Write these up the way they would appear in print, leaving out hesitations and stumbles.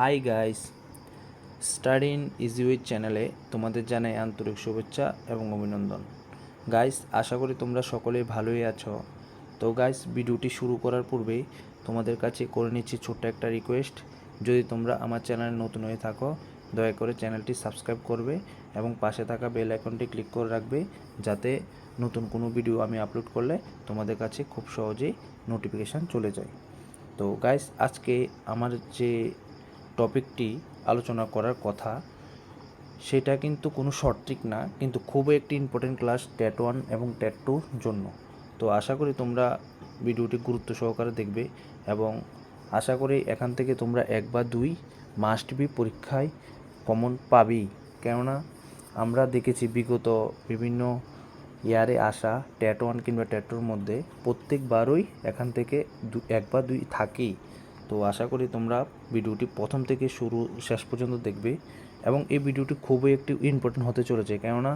Hi guys, study in easy with চ্যানেলে তোমাদের জানাই আন্তরিক শুভেচ্ছা এবং অভিনন্দন। গাইস, আশা করি তোমরা সকলেই ভালোই আছো। তো গাইস, ভিডিওটি শুরু করার পূর্বেই তোমাদের কাছে করে নিচ্ছি ছোট্ট একটা রিকোয়েস্ট। যদি তোমরা আমার চ্যানেলে নতুন হয়ে থাকো, দয়া করে চ্যানেলটি সাবস্ক্রাইব করবে এবং পাশে থাকা বেল আইকনটি ক্লিক করে রাখবে, যাতে নতুন কোনো ভিডিও আমি আপলোড করলে তোমাদের কাছে খুব সহজেই নোটিফিকেশান চলে যায়। তো গাইস, আজকে আমার যে টপিকটি আলোচনা করার কথা সেটা কিন্তু কোনো শর্ট ট্রিক না, কিন্তু খুবই একটি ইম্পর্টেন্ট ক্লাস টেট 1 এবং টেট 2 জন্য। তো আশা করি তোমরা ভিডিওটি গুরুত্ব সহকারে দেখবে এবং আশা করি এখান থেকে তোমরা 1 বা 2 মাস্ট বি পরীক্ষায় কমন পাবেই। কেননা আমরা দেখেছি বিগত বিভিন্ন ইয়ারে আসা টেট 1 কিংবা টেট 2-র মধ্যে প্রত্যেকবারই এখান থেকে 1 বা 2 থাকেই। তো আশা করি তোমরা ভিডিওটি প্রথম থেকে শেষ পর্যন্ত দেখবে এবং এই ভিডিওটি খুবই একটি ইম্পর্টেন্ট হতে চলেছে। কেননা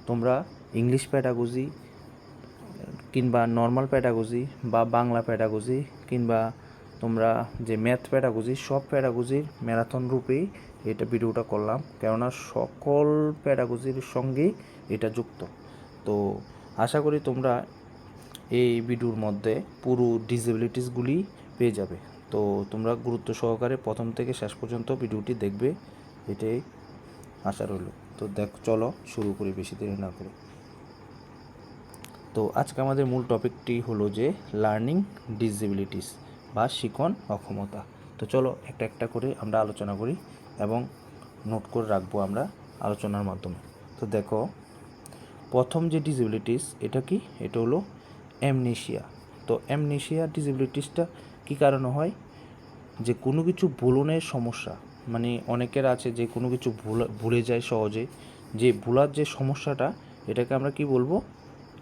তোমরা ইংলিশ প্যাডাগজি কিংবা নর্মাল প্যাডাগজি বা বাংলা প্যাডাগজি কিংবা তোমরা যে ম্যাথ প্যাডাগজি, সব প্যাডাগজির ম্যারাথন রূপেই এটা ভিডিওটা করলাম, কেননা সকল প্যাডাগজির সঙ্গেই এটা যুক্ত। তো আশা করি তোমরা এই ভিডিওর মধ্যে পুরো ডিসেবিলিটিসগুলি পেয়ে যাবে। তো তোমরা গুরুত্ব সহকারে প্রথম থেকে শেষ পর্যন্ত ভিডিওটি দেখবে, এটাই আশা রইল। তো চলো শুরু করি বেশি দেরি না করে। তো আজকে আমাদের মূল টপিকটি হলো যে লার্নিং ডিসেবিলিটিস বা শিখন অক্ষমতা। তো চলো একটা একটা করে আমরা আলোচনা করি এবং নোট করে রাখবো আমরা আলোচনার মাধ্যমে। তো দেখো, প্রথম যে ডিসেবিলিটিস এটা কি, এটা হলো অ্যামনেশিয়া। তো অ্যামনেশিয়া ডিসেবিলিটিসটা কী কারণে হয়? যে কোনো কিছু ভুলনের সমস্যা, মানে অনেকের আছে যে কোনো কিছু ভুলে যায় সহজে, যে ভুলার যে সমস্যাটা, এটাকে আমরা কি বলবো?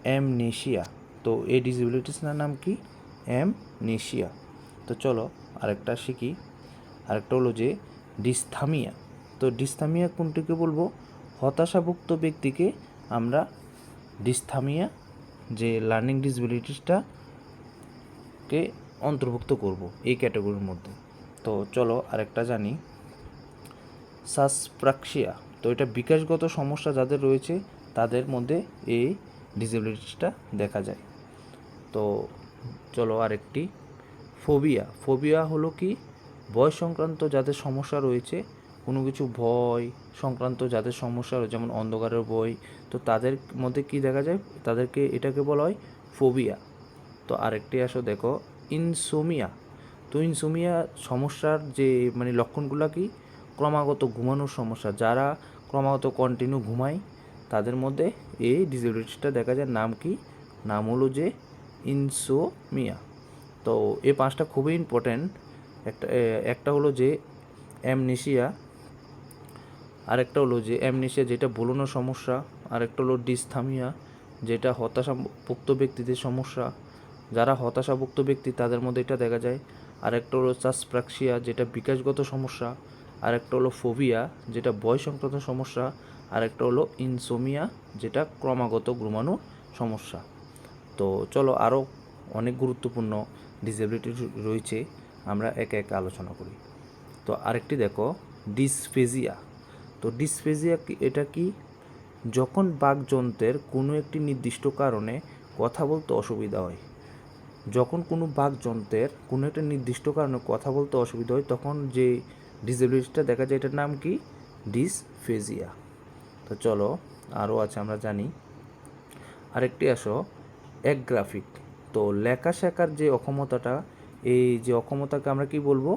অ্যামনেশিয়া। তো এই ডিসেবিলিটিসটার নাম কি? অ্যামনেশিয়া। তো চলো আরেকটা শিখি। আরেকটা হলো যে ডিসথামিয়া। তো ডিসথামিয়া কোনটিকে বলবো? হতাশাভুক্ত ব্যক্তিকে আমরা ডিসথামিয়া যে লার্নিং ডিসেবিলিটিসটাকে অন্তর্ভুক্ত করব এই ক্যাটাগরির মধ্যে। তো চলো আরেকটা জানি, সাসপ্রাক্সিয়া। তো এটা বিকাশগত সমস্যা যাদের রয়েছে তাদের মধ্যে এই ডিসেবিলিটিসটা দেখা যায়। তো চলো আরেকটি, ফোবিয়া। ফোবিয়া হলো কি? ভয় সংক্রান্ত যাদের সমস্যা রয়েছে, কোনো কিছু ভয় সংক্রান্ত যাদের সমস্যা রয়েছে, যেমন অন্ধকারের ভয়, তো তাদের মধ্যে কি দেখা যায়? এটাকে বলা হয় ফোবিয়া। তো আরেকটি আসো, দেখো ইনসোমিয়া। তো ইনসোমিয়া সমস্যার যে লক্ষণগুলো কি? ক্রমাগত ঘুমানোর সমস্যা, যারা ক্রমাগত কন্টিনিউ ঘুমায় তাদের মধ্যে এই ডিসেবিলিটিসটা দেখা যায়। নাম কি? নাম হলো যে ইনসোমিয়া। তো এই 5টা খুবই ইম্পর্ট্যান্ট। একটা হলো যে অ্যামনেশিয়া, আরেকটা হলো যে অ্যামনেশিয়া যেটা ভুলানোর সমস্যা, আরেকটা হলো ডিসথামিয়া যেটা হতাশাভুক্ত ব্যক্তিদের সমস্যা, যারা হতাশাভুক্ত ব্যক্তি তাদের মধ্যে এটা দেখা যায়। আরেকটা হলো সাসপ্রাক্সিয়া যেটা বিকাশগত সমস্যা, আরেকটা হলো ফোবিয়া যেটা ভয় সংক্রান্ত সমস্যা, আরেকটা হলো ইনসোমিয়া যেটা ক্রমাগত ঘুমানোর সমস্যা। তো চলো আরও অনেক গুরুত্বপূর্ণ ডিসেবিলিটি রয়েছে, আমরা একে একে আলোচনা করি। তো আরেকটি দেখো, ডিসফেজিয়া। তো ডিসফেজিয়া এটা কি? যখন বাকযন্ত্রের কোনো একটি নির্দিষ্ট কারণে কথা বলতে অসুবিধা হয়, যখন কোনো বাকযন্ত্রের কোনো একটা নির্দিষ্ট কারণে কথা বলতে অসুবিধা হয়, তখন যে ডিসেবিলিটিটা দেখা যায় এটার নাম কি? ডিসফেজিয়া। তো চলো আরও আছে আমরা জানি। আরেকটি আসো, অ্যাগ্রাফিক। তো লেখা শেখার যে অক্ষমতাটা, এই যে অক্ষমতাকে আমরা কি বলবো?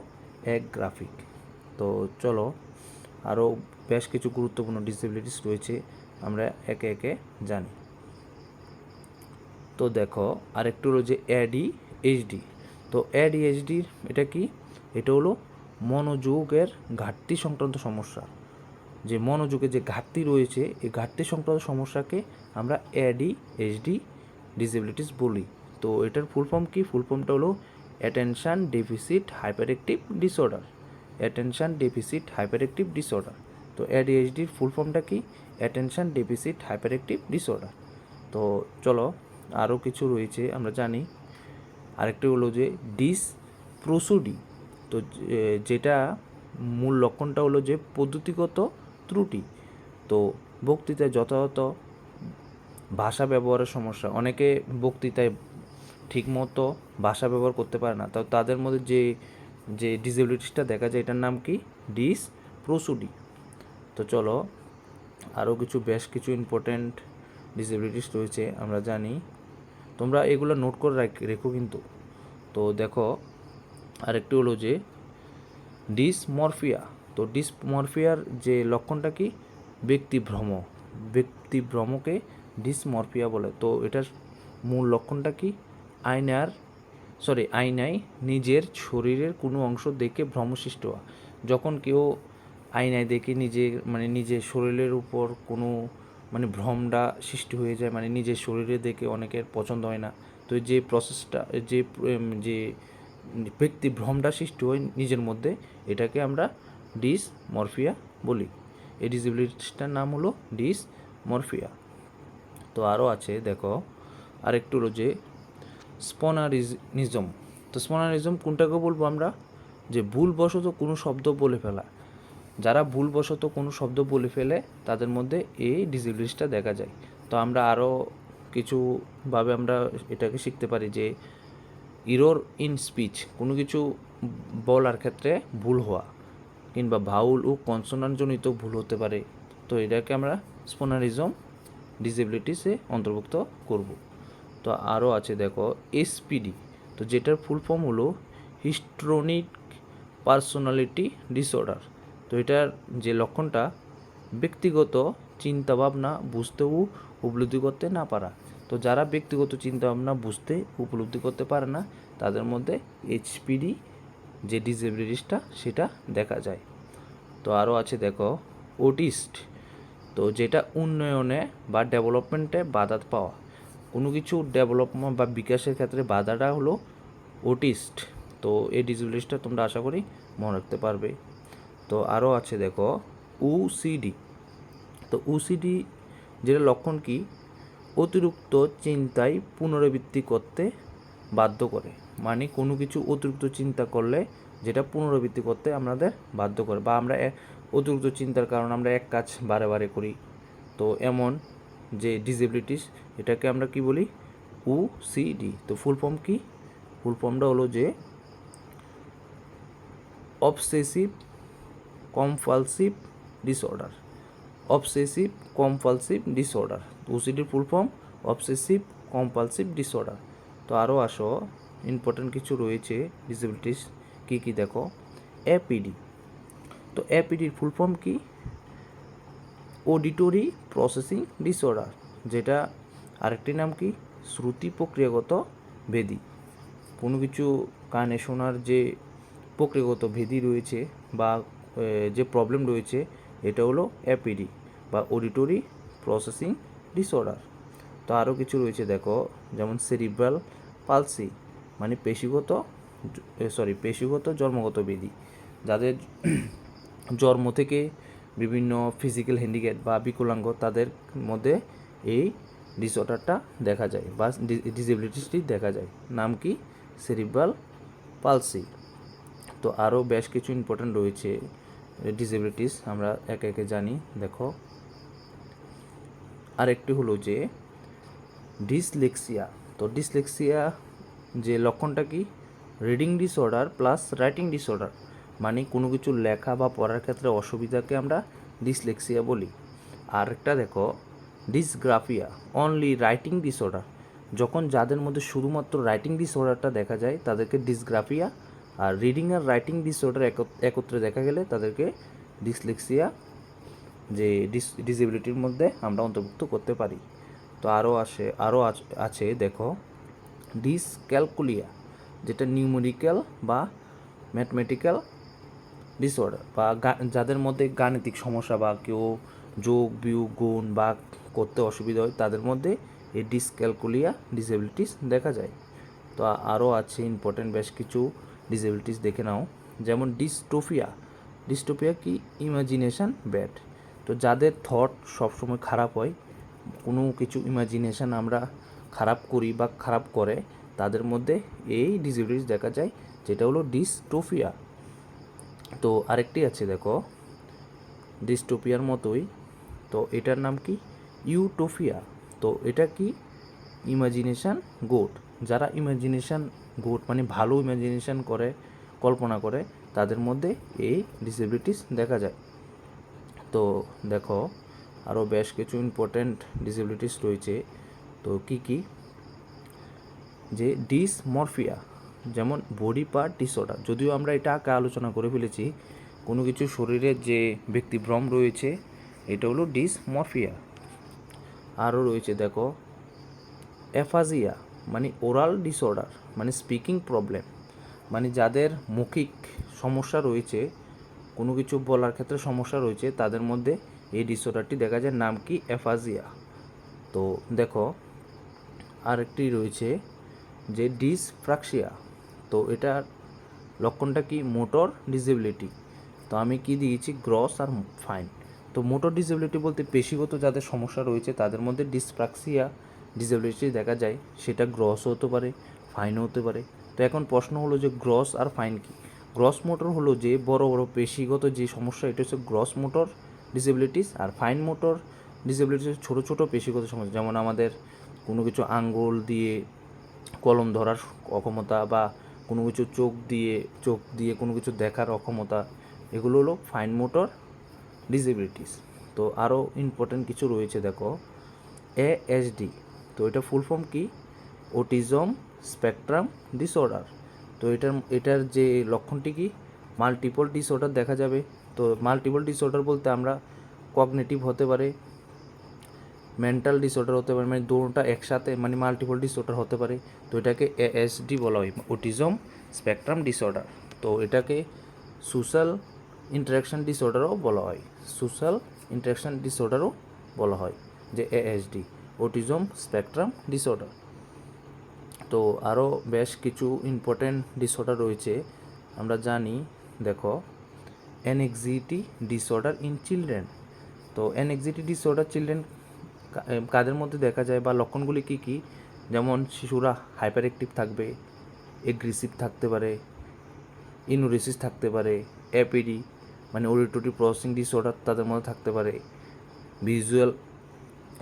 অ্যাগ্রাফিক। তো চলো আরও বেশ কিছু গুরুত্বপূর্ণ ডিসেবিলিটিস রয়েছে, আমরা একে একে জানি। তো দেখো আরেকটু হলো যে ADHD। তো ADHDর এটা কি? এটা হলো মনোযোগের ঘাটতি সংক্রান্ত সমস্যা। যে মনোযোগের যে ঘাটতি রয়েছে, এই ঘাটতি সংক্রান্ত সমস্যাকে আমরা ADHD ডিসেবিলিটিস বলি। তো এটার ফুল ফর্ম কি? ফুল ফর্মটা হলো attention deficit hyper active disorder. Attention deficit hyper active disorder. তো ADHDর ফুল ফর্মটা কি? Attention deficit hyper active disorder. তো চলো আরও কিছু রয়েছে আমরা জানি। আরেকটি হলো যে ডিসপ্রোসোডি। তো যেটা মূল লক্ষণটা হলো যে পদ্ধতিগত ত্রুটি। তো বক্তৃতায় যথাযথ ভাষা ব্যবহারের সমস্যা, অনেকে বক্তৃতায় ঠিকমতো ভাষা ব্যবহার করতে পারে না, তো তাদের মধ্যে যে যে ডিসেবিলিটিসটা দেখা যায় এটার নাম কি? ডিসপ্রোসুডি। তো চলো আরও বেশ কিছু ইম্পর্টেন্ট ডিসেবিলিটিস রয়েছে আমরা জানি, তোমরা এগুলো নোট করে রেখো কিন্তু। তো দেখো আরেকটি হলো যে ডিসমরফিয়া। তো ডিসমরফিয়ার যে লক্ষণটা কি? ব্যক্তিভ্রমকে ডিসমরফিয়া বলে। তো এটার মূল লক্ষণটা কি? আয়নায় নিজের শরীরের কোনো অংশ দেখে ভ্রম সৃষ্টি হওয়া। যখন কেউ আয়নায় দেখে নিজের শরীরের উপর কোনো ভ্রমটা সৃষ্টি হয়ে যায়, নিজের শরীরে দেখে অনেকের পছন্দ হয় না, তো যে প্রসেসটা যে ব্যক্তি ভ্রমটা সৃষ্টি হয় নিজের মধ্যে, এটাকে আমরা ডিসমরফিয়া বলি। এই ডিসেবিলিটিসটার নাম হলো ডিসমরফিয়া। তো আরও আছে দেখো, আরেকটু হলো যে স্পনারিজম। তো স্পনারিজম কোনটাকে বলবো আমরা? যে ভুলবশত কোনো শব্দ বলে ফেলা। যারা ভুলবশত কোনো শব্দ বলে ফেলে তাদের মধ্যে এই ডিসেবিলিটিসটা দেখা যায়। তো আমরা আরও কিছুভাবে আমরা এটাকে শিখতে পারি যে ইরর ইন স্পিচ, কোনো কিছু বলার ক্ষেত্রে ভুল হওয়া, কিংবা ভাউল ও কনসোনান্টজনিত ভুল হতে পারে। তো এটাকে আমরা স্পনারিজম ডিসেবিলিটিসে অন্তর্ভুক্ত করব। তো আরও আছে দেখো এসপিডি। তো যেটার ফুল ফর্ম হলো হিস্ট্রনিক পার্সোনালিটি ডিসঅর্ডার। তো এটার যে লক্ষণটা ব্যক্তিগত চিন্তাভাবনা বুঝতে ও উপলব্ধি করতে না পারা। তো যারা ব্যক্তিগত চিন্তাভাবনা বুঝতে উপলব্ধি করতে পারে না তাদের মধ্যে এইচপিডি যে ডিসেবিলিটিসটা সেটা দেখা যায়। তো আরও আছে দেখো অটিস্ট। তো যেটা উন্নয়নে বা ডেভেলপমেন্টে বাধা পাওয়া, কোনো কিছু ডেভেলপমেন্ট বা বিকাশের ক্ষেত্রে বাধাটা হলো অটিস্ট। তো এই ডিসেবিলিটিসটা তোমরা আশা করি মনে রাখতে পারবে। তো আরও আছে দেখো ওসিডি। তো ওসিডি যেটা লক্ষণ কি? অতিরিক্ত চিন্তায় পুনরাবৃত্তি করতে বাধ্য করে। কোনো কিছু অতিরিক্ত চিন্তা করলে যেটা পুনরাবৃত্তি করতে আমাদের বাধ্য করে, বা আমরা অতিরিক্ত চিন্তার কারণে আমরা এক কাজ বারে বারে করি। তো এমন যে ডিসেবিলিটিস এটাকে আমরা কি বলি? ওসিডি। তো ফুল ফর্ম কি? ফুল ফর্মটা হলো যে obsessive compulsive disorder. Obsessive compulsive disorder, ওসিডির full form obsessive compulsive disorder. তো আরও আসো ইম্পর্টেন্ট কিছু রয়েছে ডিসেবিলিটিস, কী দেখো এপিডি। তো এপিডির ফুল ফর্ম কি? অডিটরি প্রসেসিং ডিসঅর্ডার, যেটা আরেকটি নাম কি? শ্রুতি প্রক্রিয়াগত ভেদি। কোনো কিছু কানে শোনার যে প্রক্রিয়াগত ভেদি রয়েছে বা যে প্রবলেম রয়েছে এটা হলো এপিডি বা অডিটরি প্রসেসিং ডিসঅর্ডার। তো আরও কিছু রয়েছে দেখো, যেমন সেরিব্রাল পালসি, পেশিগত জন্মগত ব্যাধি। যাদের জন্ম থেকে বিভিন্ন ফিজিক্যাল হ্যান্ডিক্যাপ বা বিকলাঙ্গ তাদের মধ্যে এই ডিসঅর্ডারটা দেখা যায় বা ডিসেবিলিটিসটি দেখা যায়। নাম কি? Cerebral palsy. তো আরও বেশ কিছু ইম্পর্টেন্ট রয়েছে ডিসেবিলিটিস, আমরা একে একে জানি। দেখো আরেকটি হলো যে ডিসলেক্সিয়া। তো ডিসলেক্সিয়া যে লক্ষণটা কি? Reading disorder plus writing disorder, কোনো কিছু লেখা বা পড়ার ক্ষেত্রে অসুবিধাকে আমরা ডিসলেক্সিয়া বলি। আরেকটা দেখো ডিসগ্রাফিয়া অনলি রাইটিং ডিসঅর্ডার। যখন যাদের মধ্যে শুধুমাত্র রাইটিং ডিসঅর্ডারটা দেখা যায় তাদেরকে dysgraphia, are reading R writing disorder একত্রে দেখা গেলে তাদেরকে ডিসলেক্সিয়া যে ডিসেবিলিটির মধ্যে আমরা অন্তর্ভুক্ত করতে পারি। তো আরও আছে দেখো ডিসক্যালকুলিয়া, যেটা নিউমেরিক্যাল বা ম্যাথমেটিক্যাল ডিসঅর্ডার, বা যাদের মধ্যে গাণিতিক সমস্যা বা কেউ যোগ বিয়োগ গুণ বা করতে অসুবিধা হয় তাদের মধ্যে এই ডিসক্যালকুলিয়া ডিসেবিলিটিস দেখা যায়। তো আরও আছে ইম্পর্টেন্ট বেশ কিছু ডিসেবিলিটিস, দেখে নাও। যেমন ডিস্টোপিয়া কি? Imagination bad. তো যাদের থট সবসময় খারাপ হয়, কোনো কিছু ইমাজিনেশন আমরা খারাপ করি বা খারাপ করে, তাদের মধ্যে এই ডিসেবিলিটিস দেখা যায়, যেটা হলো ডিস্টোপিয়া। তো আরেকটি আছে দেখো ডিস্টোপিয়ার মতোই, তো এটার নাম কি ইউটোপিয়া। তো এটা কি ইমাজিনেশান গোট, যারা ইমাজিনেশান গোট মানে ভালো ইমাজিনেশান করে, কল্পনা করে, তাদের মধ্যে এই ডিসেবিলিটিস দেখা যায়। তো দেখো আরও বেশ কিছু ইম্পর্ট্যান্ট ডিসেবিলিটিস রয়েছে। তো কি কি, যে ডিসমরফিয়া, যেমন বডি পার্ট ডিসঅর্ডার, যদিও আমরা এটা আগে আলোচনা করে ফেলেছি, কোনো কিছু শরীরের যে ব্যক্তিভ্রম রয়েছে এটা হলো ডিসমরফিয়া। আরও রয়েছে দেখো অ্যাফাজিয়া, মানে ওরাল ডিসঅর্ডার, মানে স্পিকিং প্রবলেম, মানে যাদের মৌখিক সমস্যা রয়েছে, কোনো কিছু বলার ক্ষেত্রে সমস্যা রয়েছে, তাদের মধ্যে এই ডিসঅর্ডারটি দেখা যায়, নাম কি অ্যাফাজিয়া। তো দেখো আরেকটি রয়েছে যে ডিসফ্রাক্সিয়া, তো এটার লক্ষণটা কি মোটর ডিসেবিলিটি। তো আমি কি দিয়েছি গ্রস আর ফাইন। তো মোটর ডিসেবিলিটি বলতে পেশিগত যাদের সমস্যা রয়েছে তাদের মধ্যে ডিসফ্রাক্সিয়া ডিসেবিলিটি দেখা যায়, সেটা গ্রসও হতে পারে, ফাইনও হতে পারে। তো এখন প্রশ্ন হলো যে গ্রস আর ফাইন কি। গ্রস মোটর হলো যে বড় বড় পেশিগত যে সমস্যা, এটা হচ্ছে গ্রস মোটর ডিসেবিলিটিস। আর ফাইন মোটর ডিসেবিলিটিস হচ্ছে ছোটো ছোটো পেশিগত সমস্যা, যেমন আমাদের কোনো কিছু আঙ্গুল দিয়ে কলম ধরার অক্ষমতা, বা কোনো কিছু চোখ দিয়ে কোনো কিছু দেখার অক্ষমতা, এগুলো হলো ফাইন মোটর ডিসেবিলিটিস। তো আরও ইম্পর্টেন্ট কিছু রয়েছে দেখো এএসডি, তো এটা ফুল ফর্ম কি অটিজম স্পেকট্রাম ডিসঅর্ডার। তো এটার যে লক্ষণটি কি মাল্টিপল ডিসঅর্ডার দেখা যাবে। তো মাল্টিপল ডিসঅর্ডার বলতে আমরা কগনিটিভ হতে পারে, মেন্টাল ডিসঅর্ডার হতে পারে, মানে দুটোটা একসাথে, মানে মাল্টিপল ডিসঅর্ডার হতে পারে। তো এটাকে এএসডি বলা হয়, অটিজম স্পেকট্রাম ডিসঅর্ডার। তো এটাকে সোশ্যাল ইন্টারাকশান ডিসঅর্ডারও বলা হয়, সোশ্যাল ইন্টারাকশান ডিসঅর্ডারও বলা হয়, যে এএসডি অটিজম স্পেকট্রাম ডিসঅর্ডার। তো আরও বেশ কিছু ইম্পর্ট্যান্ট ডিসঅর্ডার রয়েছে আমরা জানি। দেখো অ্যাংজাইটি ডিসঅর্ডার ইন চিলড্রেন। তো অ্যাংজাইটি ডিসঅর্ডার চিলড্রেন কাদের মধ্যে দেখা যায়, বা লক্ষণগুলি কী কী, যেমন শিশুরা হাইপার অ্যাক্টিভ থাকবে, এগ্রেসিভ থাকতে পারে, ইনুরেসিস থাকতে পারে, এপিডি মানে অডিটরি প্রসেসিং ডিসঅর্ডার তাদের মধ্যে থাকতে পারে, ভিজুয়াল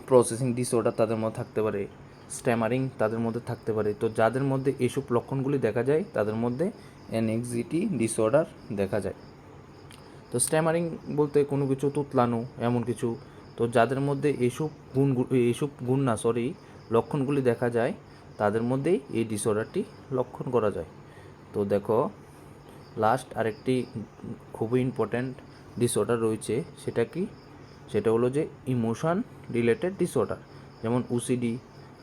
প্রসেসিং ডিসঅর্ডার তাদের মধ্যে থাকতে পারে, স্ট্যামারিং তাদের মধ্যে থাকতে পারে। তো যাদের মধ্যে এইসব লক্ষণগুলি দেখা যায় তাদের মধ্যে অ্যাংজাইটি ডিসঅর্ডার দেখা যায়। তো স্ট্যামারিং বলতে কোনো কিছু তুতলানো এমন কিছু। তো যাদের মধ্যে লক্ষণগুলি দেখা যায় তাদের মধ্যেই এই ডিসঅর্ডারটি লক্ষণ করা যায়। তো দেখো লাস্ট আরেকটি খুবই ইম্পর্ট্যান্ট ডিসঅর্ডার রয়েছে, সেটা কি, সেটা হলো যে ইমোশন রিলেটেড ডিসঅর্ডার, যেমন ওসিডি,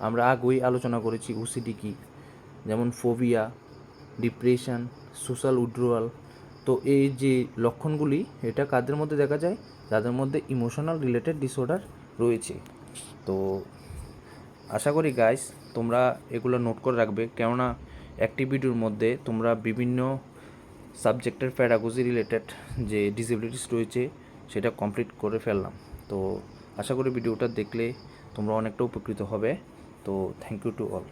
আমরা আগেই আলোচনা করেছি ওসিডি কি, যেমন ফোবিয়া, ডিপ্রেশন, সোশ্যাল উইথড্রয়াল। তো এই যে লক্ষণগুলি এটা কাদের মধ্যে দেখা যায়, যাদের মধ্যে ইমোশনাল রিলেটেড ডিসঅর্ডার রয়েছে। তো আশা করি গাইস তোমরা এগুলো নোট করে রাখবে, কেননা একটি ভিডিওর মধ্যে তোমরা বিভিন্ন সাবজেক্টের প্যাডাগজি রিলেটেড যে ডিসেবিলিটিস রয়েছে সেটা কমপ্লিট করে ফেললাম। তো আশা করি ভিডিওটা দেখলে তোমরা অনেকটা উপকৃত হবে। তো থ্যাংক ইউ টু অল।